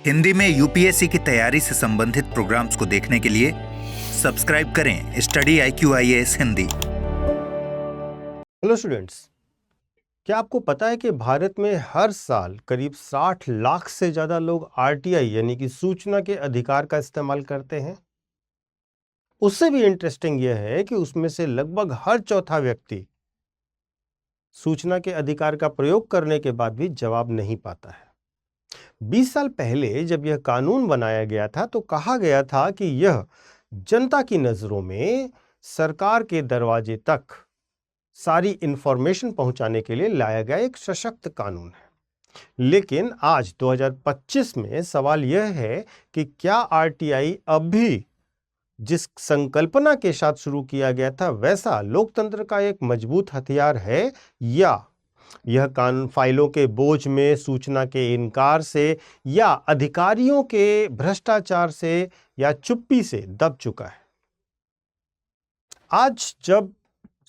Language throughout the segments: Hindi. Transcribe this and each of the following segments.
हिंदी में यूपीएससी की तैयारी से संबंधित प्रोग्राम्स को देखने के लिए सब्सक्राइब करें study IQIAS Hindi. Hello students, क्या आपको पता है कि भारत में हर साल करीब 60 लाख से ज़्यादा लोग RTI यानी कि सूचना के अधिकार का इस्तेमाल करते हैं। उससे भी इंटरेस्टिंग यह है कि उसमें से लगभग हर चौथा व्यक्ति सूचना के अधिकार का प्रयोग करने के बाद भी जवाब नहीं पाता है। 20 साल पहले जब यह कानून बनाया गया था तो कहा गया था कि यह जनता की नज़रों में सरकार के दरवाजे तक सारी इंफॉर्मेशन पहुंचाने के लिए लाया गया एक सशक्त कानून है। लेकिन आज 2025 में सवाल यह है कि क्या RTI अब भी जिस संकल्पना के साथ शुरू किया गया था वैसा लोकतंत्र का एक मजबूत हथियार है, या यह कानून फाइलों के बोझ में, सूचना के इनकार से, या अधिकारियों के भ्रष्टाचार से या चुप्पी से दब चुका है। आज जब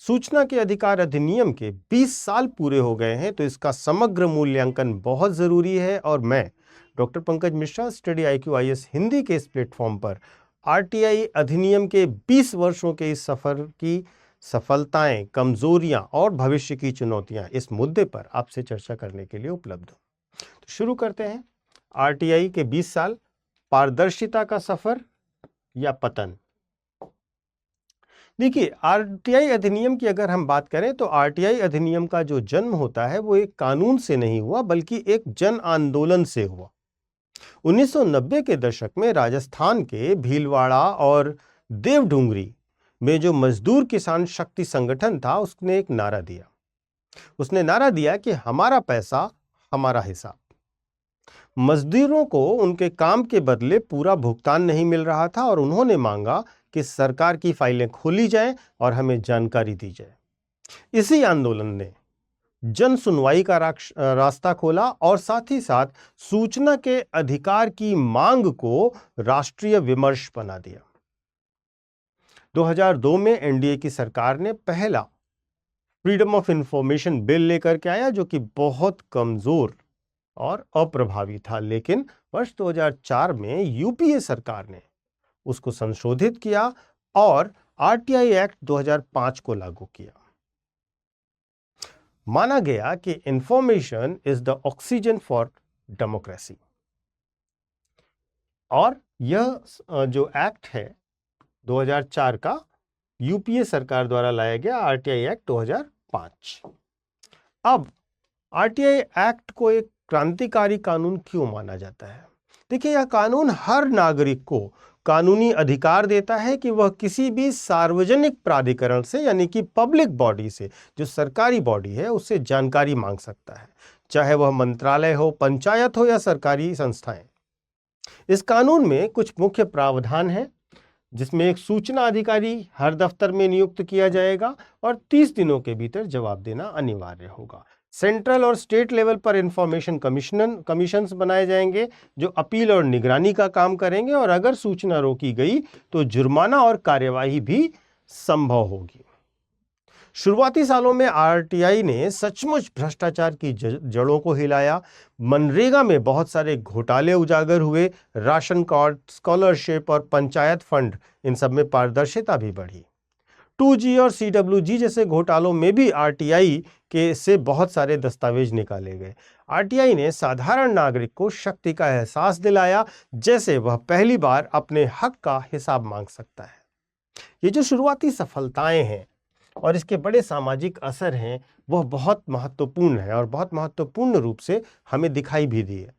सूचना के अधिकार अधिनियम के 20 साल पूरे हो गए हैं तो इसका समग्र मूल्यांकन बहुत जरूरी है, और मैं doctor Pankaj Mishra study IQIAS Hindi के इस प्लेटफॉर्म पर RTI अधिनियम के 20 वर्षों के इस सफर की सफलताएं, कमजोरियां और भविष्य की चुनौतियां इस मुद्दे पर आपसे चर्चा करने के लिए उपलब्ध हूं। तो शुरू करते हैं। RTI के 20 साल, पारदर्शिता का सफर या पतन। देखिए, RTI अधिनियम की अगर हम बात करें तो RTI अधिनियम का जो जन्म होता है वो एक कानून से नहीं हुआ बल्कि एक जन आंदोलन से हुआ। 1990 के दशक में राजस्थान के भीलवाड़ा और देवडूंगरी में जो मजदूर किसान शक्ति संगठन था उसने एक नारा दिया। उसने नारा दिया कि हमारा पैसा हमारा हिसाब। मजदूरों को उनके काम के बदले पूरा भुगतान नहीं मिल रहा था और उन्होंने मांगा कि सरकार की फाइलें खोली जाएं और हमें जानकारी दी जाए। इसी आंदोलन ने जन सुनवाई का रास्ता खोला और साथ ही साथ सूचना के अधिकार की मांग को राष्ट्रीय विमर्श बना दिया। 2002 में NDA की सरकार ने पहला फ्रीडम ऑफ इंफॉर्मेशन बिल लेकर के आया जो कि बहुत कमजोर और अप्रभावी था, लेकिन वर्ष 2004 में UPA सरकार ने उसको संशोधित किया और RTI एक्ट 2005 को लागू किया। माना गया कि information is the oxygen for democracy, और यह जो एक्ट है 2004 का UPA सरकार द्वारा लाया गया RTI एक्ट 2005। अब RTI एक्ट को एक क्रांतिकारी कानून क्यों माना जाता है? देखिए, यह कानून हर नागरिक को कानूनी अधिकार देता है कि वह किसी भी सार्वजनिक प्राधिकरण से यानी कि पब्लिक बॉडी से, जो सरकारी बॉडी है, उससे जानकारी मांग सकता है, चाहे वह मंत्रालय हो, पंचायत हो या सरकारी संस्थाएं। इस कानून में कुछ मुख्य प्रावधान हैं जिसमें एक सूचना अधिकारी हर दफ्तर में नियुक्त किया जाएगा और 30 दिनों के भीतर जवाब देना अनिवार्य होगा। सेंट्रल और स्टेट लेवल पर इंफॉर्मेशन कमीशंस बनाए जाएंगे जो अपील और निगरानी का काम करेंगे, और अगर सूचना रोकी गई तो जुर्माना और कार्यवाही भी संभव होगी। शुरुआती सालों में RTI ने सचमुच भ्रष्टाचार की जड़ों को हिलाया। मनरेगा में बहुत सारे घोटाले उजागर हुए। राशन कार्ड, स्कॉलरशिप और पंचायत फंड, इन सब में पारदर्शिता भी बढ़ी। 2G और CWG जैसे घोटालों में भी RTI के से बहुत सारे दस्तावेज निकाले गए। RTI ने साधारण नागरिक को शक्ति का एहसास दिलाया, जैसे वह पहली बार अपने हक का हिसाब मांग सकता है। ये जो शुरुआती सफलताएं हैं और इसके बड़े सामाजिक असर हैं, वह बहुत महत्वपूर्ण है और बहुत महत्वपूर्ण रूप से हमें दिखाई भी दिए।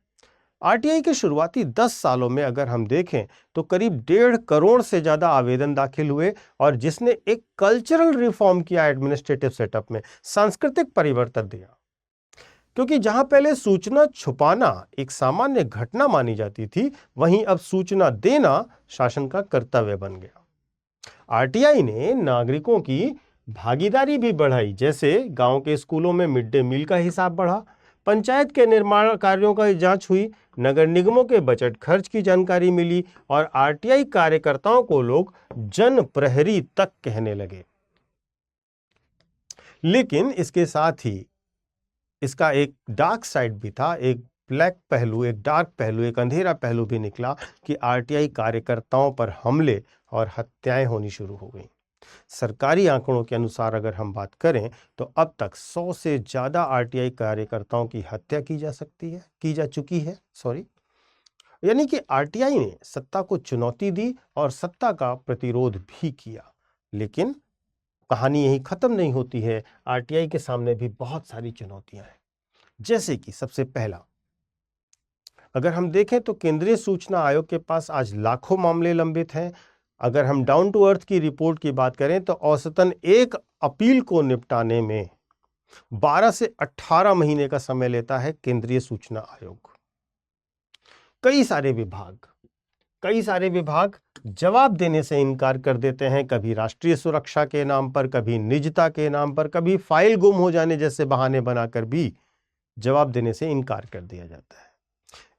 RTI के शुरुआती 10 सालों में अगर हम देखें तो करीब 1.5 करोड़ से ज्यादा आवेदन दाखिल हुए, और जिसने एक कल्चरल रिफॉर्म किया एडमिनिस्ट्रेटिव सेटअप में, सांस्कृतिक परिवर्तन दिया। क्योंकि जहां पहले सूचना छुपाना एक सामान्य घटना मानी जाती थी, वहीं अब सूचना देना शासन का कर्तव्य बन गया। RTI ने नागरिकों की भागीदारी भी बढ़ाई, जैसे गांव के स्कूलों में मिड डे मील का हिसाब बढ़ा, पंचायत के निर्माण कार्यों का जांच हुई, नगर निगमों के बजट खर्च की जानकारी मिली, और RTI कार्यकर्ताओं को लोग जन प्रहरी तक कहने लगे। लेकिन इसके साथ ही इसका एक डार्क साइड भी था, एक ब्लैक पहलू, एक डार्क पहलू, एक अंधेरा पहलू भी निकला कि आरटीआई कार्यकर्ताओं पर हमले और हत्याएं होनी शुरू हो गई। सरकारी आंकड़ों के अनुसार अगर हम बात करें तो अब तक 100 से ज्यादा आरटीआई कार्यकर्ताओं की हत्या की जा चुकी है। यानी कि आरटीआई ने सत्ता को चुनौती दी और सत्ता का प्रतिरोध भी किया। लेकिन कहानी यही खत्म नहीं होती है, आरटीआई के सामने भी बहुत सारी चुनौतियां हैं। जैसे कि सबसे पहला, अगर हम देखें तो केंद्रीय सूचना आयोग के पास आज लाखों मामले लंबित हैं। अगर हम डाउन टू अर्थ की रिपोर्ट की बात करें तो औसतन एक अपील को निपटाने में 12 से 18 महीने का समय लेता है केंद्रीय सूचना आयोग। कई सारे विभाग जवाब देने से इनकार कर देते हैं, कभी राष्ट्रीय सुरक्षा के नाम पर, कभी निजता के नाम पर, कभी फाइल गुम हो जाने जैसे बहाने बनाकर भी जवाब देने से इनकार कर दिया जाता है।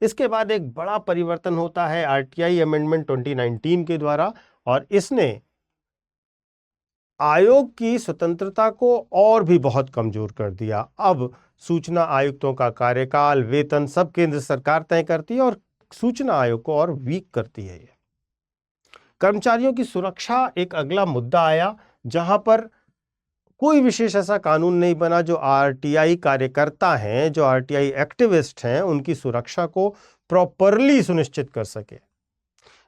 इसके बाद एक बड़ा परिवर्तन होता है आरटीआई अमेंडमेंट 2019 के द्वारा, और इसने आयोग की स्वतंत्रता को और भी बहुत कमजोर कर दिया। अब सूचना आयुक्तों का कार्यकाल, वेतन सब केंद्र सरकार तय करती है और सूचना आयोग को और वीक करती है। कर्मचारियों की सुरक्षा एक अगला मुद्दा आया, जहां पर कोई विशेष ऐसा कानून नहीं बना जो आरटीआई कार्यकर्ता हैं, जो आरटीआई एक्टिविस्ट हैं, उनकी सुरक्षा को प्रॉपरली सुनिश्चित कर सके।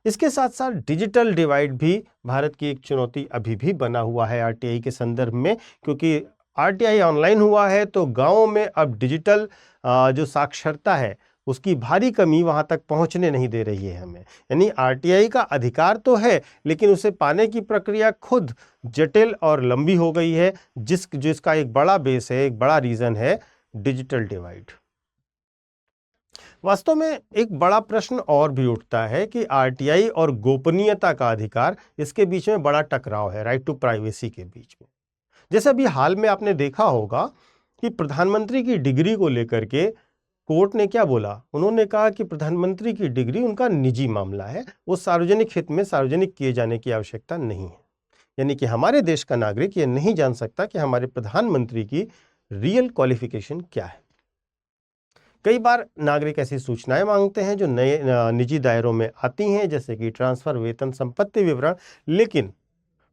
इसके साथ साथ डिजिटल डिवाइड भी भारत की एक चुनौती अभी भी बना हुआ है आरटीआई के संदर्भ में, क्योंकि आरटीआई ऑनलाइन हुआ है तो गांवों में अब डिजिटल जो साक्षरता है उसकी भारी कमी वहां तक पहुंचने नहीं दे रही है हमें। यानी आरटीआई का अधिकार तो है, लेकिन उसे पाने की प्रक्रिया खुद जटिल और लंबी हो गई है, जिसका एक बड़ा बेस है, एक बड़ा रीजन है डिजिटल डिवाइड। वास्तव में एक बड़ा प्रश्न और भी उठता है कि आरटीआई और गोपनीयता का अधिकार, इसके बीच में बड़ा टकराव है, राइट टू प्राइवेसी के बीच में। जैसे अभी हाल में आपने देखा होगा कि प्रधानमंत्री की डिग्री को लेकर के कोर्ट ने क्या बोला, उन्होंने कहा कि प्रधानमंत्री की डिग्री उनका निजी मामला है, वो सार्वजनिक हित में सार्वजनिक किए जाने की आवश्यकता नहीं है। यानी कि हमारे देश का नागरिक ये नहीं जान सकता कि हमारे प्रधानमंत्री की रियल क्वालिफिकेशन क्या है। कई बार नागरिक ऐसी सूचनाएं मांगते हैं जो नए निजी दायरों में आती हैं, जैसे कि ट्रांसफर, वेतन, संपत्ति विवरण, लेकिन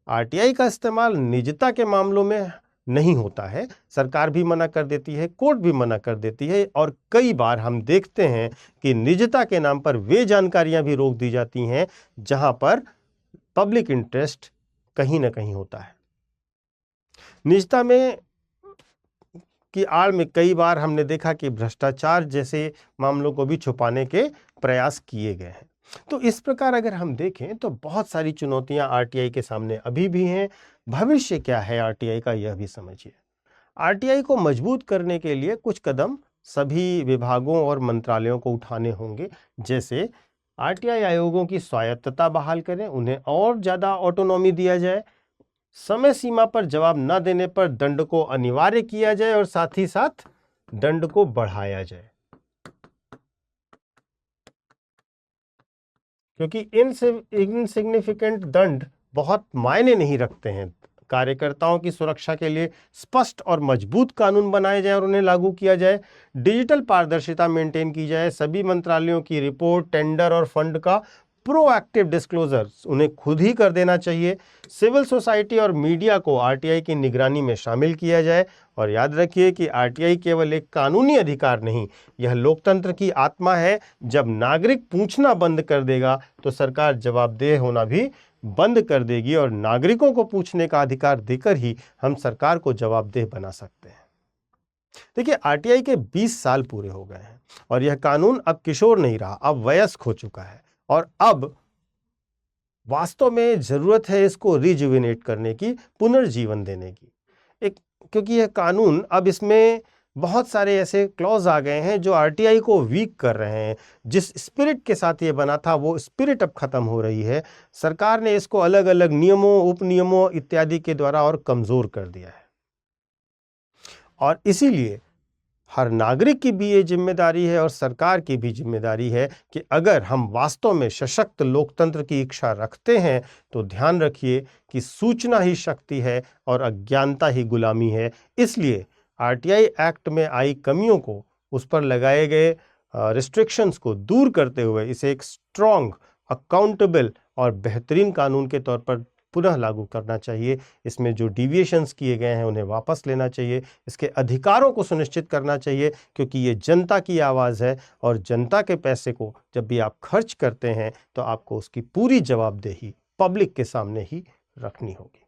आरटीआई का इस्तेमाल निजता के मामलों में नहीं होता है। सरकार भी मना कर देती है, कोर्ट भी मना कर देती है, और कई बार हम देखते हैं कि निजता के नाम पर वे जानकारियां भी रोक दी जाती हैं जहां पर पब्लिक इंटरेस्ट कहीं ना कहीं होता है। निजता में की आड़ में कई बार हमने देखा कि भ्रष्टाचार जैसे मामलों को भी छुपाने के प्रयास किए गए हैं। तो इस प्रकार अगर हम देखें तो बहुत सारी चुनौतियां आरटीआई के सामने अभी भी हैं। भविष्य क्या है आरटीआई का, यह भी समझिए। आरटीआई को मजबूत करने के लिए कुछ कदम सभी विभागों और मंत्रालयों को उठाने होंगे, जैसे आरटीआई आयोगों की स्वायत्तता बहाल करें, उन्हें और ज्यादा ऑटोनॉमी दिया जाए, समय सीमा पर जवाब न देने पर दंड को अनिवार्य किया जाए और साथ ही साथ दंड को बढ़ाया जाए, क्योंकि इनसिग्निफिकेंट दंड बहुत मायने नहीं रखते हैं। कार्यकर्ताओं की सुरक्षा के लिए स्पष्ट और मजबूत कानून बनाए जाए और उन्हें लागू किया जाए। डिजिटल पारदर्शिता मेंटेन की जाए, सभी मंत्रालयों की रिपोर्ट, टेंडर और फंड का प्रोएक्टिव डिस्क्लोजर उन्हें खुद ही कर देना चाहिए। सिविल सोसाइटी और मीडिया को आरटीआई की निगरानी में शामिल किया जाए। और याद रखिए कि आरटीआई केवल एक कानूनी अधिकार नहीं, यह लोकतंत्र की आत्मा है। जब नागरिक पूछना बंद कर देगा तो सरकार जवाबदेह होना भी बंद कर देगी, और नागरिकों को पूछने का अधिकार देकर ही हम सरकार को जवाबदेह बना सकते हैं। देखिए, आरटीआई के 20 साल पूरे हो गए हैं और यह कानून अब किशोर नहीं रहा, अब वयस्क हो चुका है, और अब वास्तव में जरूरत है इसको रिजुविनेट करने की, पुनर्जीवन देने की। क्योंकि यह कानून अब इसमें बहुत सारे ऐसे क्लॉज आ गए हैं जो आरटीआई को वीक कर रहे हैं। जिस स्पिरिट के साथ ये बना था वो स्पिरिट अब खत्म हो रही है। सरकार ने इसको अलग अलग नियमों, उपनियमों इत्यादि के द्वारा और कमजोर कर दिया है। और इसीलिए हर नागरिक की भी ये जिम्मेदारी है और सरकार की भी जिम्मेदारी है कि अगर हम वास्तव में सशक्त लोकतंत्र की इच्छा रखते हैं तो ध्यान रखिए कि सूचना ही शक्ति है और अज्ञानता ही गुलामी है। इसलिए आरटीआई एक्ट में आई कमियों को, उस पर लगाए गए रिस्ट्रिक्शंस को दूर करते हुए इसे एक स्ट्रॉन्ग, अकाउंटेबल और बेहतरीन कानून के तौर पर पुनः लागू करना चाहिए। इसमें जो डिविएशंस किए गए हैं उन्हें वापस लेना चाहिए, इसके अधिकारों को सुनिश्चित करना चाहिए, क्योंकि ये जनता की आवाज़ है और जनता के पैसे को जब भी आप खर्च करते हैं तो आपको उसकी पूरी जवाबदेही पब्लिक के सामने ही रखनी होगी।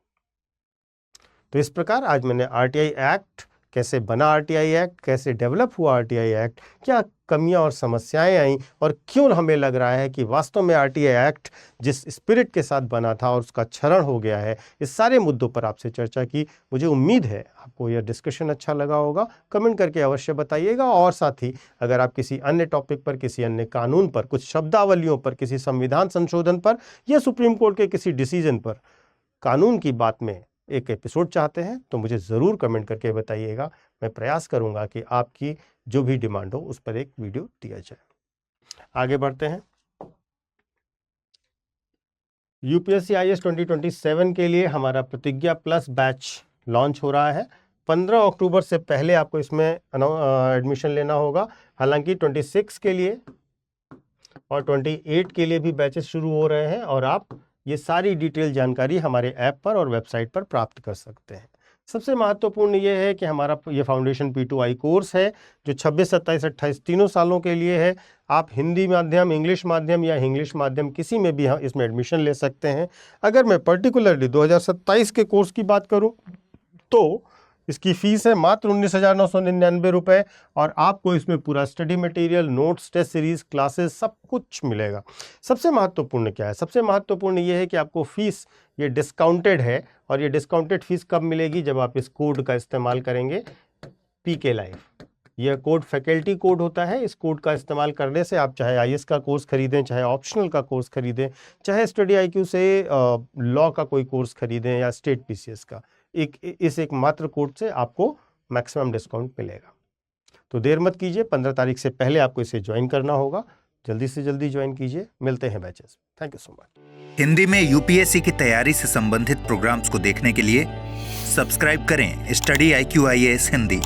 तो इस प्रकार आज मैंने आरटीआई एक्ट, कैसे बना आरटीआई एक्ट, कैसे डेवलप हुआ आरटीआई एक्ट, क्या कमियां और समस्याएं आई और क्यों हमें लग रहा है कि वास्तव में आरटीआई एक्ट जिस स्पिरिट के साथ बना था और उसका क्षरण हो गया है, इस सारे मुद्दों पर आपसे चर्चा की। मुझे उम्मीद है आपको यह डिस्कशन अच्छा लगा होगा। कमेंट करके अवश्य बताइएगा और साथ ही अगर आप किसी अन्य टॉपिक पर, किसी अन्य कानून पर, कुछ शब्दावलियों पर, किसी संविधान संशोधन पर या सुप्रीम कोर्ट के किसी डिसीजन पर कानून की बात में एक एपिसोड चाहते हैं तो मुझे ज़रूर कमेंट करके बताइएगा। मैं प्रयास करूंगा कि आपकी जो भी डिमांड हो उस पर एक वीडियो दिया जाए। आगे बढ़ते हैं। यूपीएससी आईएएस 2027 के लिए हमारा प्रतिज्ञा प्लस बैच लॉन्च हो रहा है। 15 अक्टूबर से पहले आपको इसमें एडमिशन लेना होगा। हालांकि 26 के लिए और 28 के लिए भी बैचेस शुरू हो रहे हैं और आप ये सारी डिटेल जानकारी हमारे ऐप पर और वेबसाइट पर प्राप्त कर सकते हैं। सबसे महत्वपूर्ण ये है कि हमारा ये फाउंडेशन P2I कोर्स है जो 26, 27, 28 तीनों सालों के लिए है। आप हिंदी माध्यम, इंग्लिश माध्यम या इंग्लिश माध्यम किसी में भी इसमें एडमिशन ले सकते हैं। अगर मैं पर्टिकुलरली 2027 के कोर्स की बात करूं तो इसकी फ़ीस है मात्र 19,999 रुपये और आपको इसमें पूरा study material, notes, test series, classes सब कुछ मिलेगा। सबसे महत्वपूर्ण क्या है? सबसे महत्वपूर्ण ये है कि आपको फ़ीस ये डिस्काउंटेड है और ये डिस्काउंटेड फ़ीस कब मिलेगी? जब आप इस कोड का इस्तेमाल करेंगे, PK Live। यह कोड फैकल्टी कोड होता है। इस कोड का इस्तेमाल करने से आप चाहे आईएएस का कोर्स खरीदें, चाहे ऑप्शनल का कोर्स खरीदें, चाहे स्टडी IQ से लॉ का कोई कोर्स खरीदें या स्टेट PCS का, एक मात्र कोड से आपको मैक्सिमम डिस्काउंट मिलेगा। तो देर मत कीजिए, 15 तारीख से पहले आपको इसे ज्वाइन करना होगा। जल्दी से जल्दी ज्वाइन कीजिए। मिलते हैं batches. Thank you so much. Hindi में यूपीएससी की तैयारी से संबंधित प्रोग्राम्स को देखने के लिए सब्सक्राइब करें स्टडी IQ IAS हिंदी।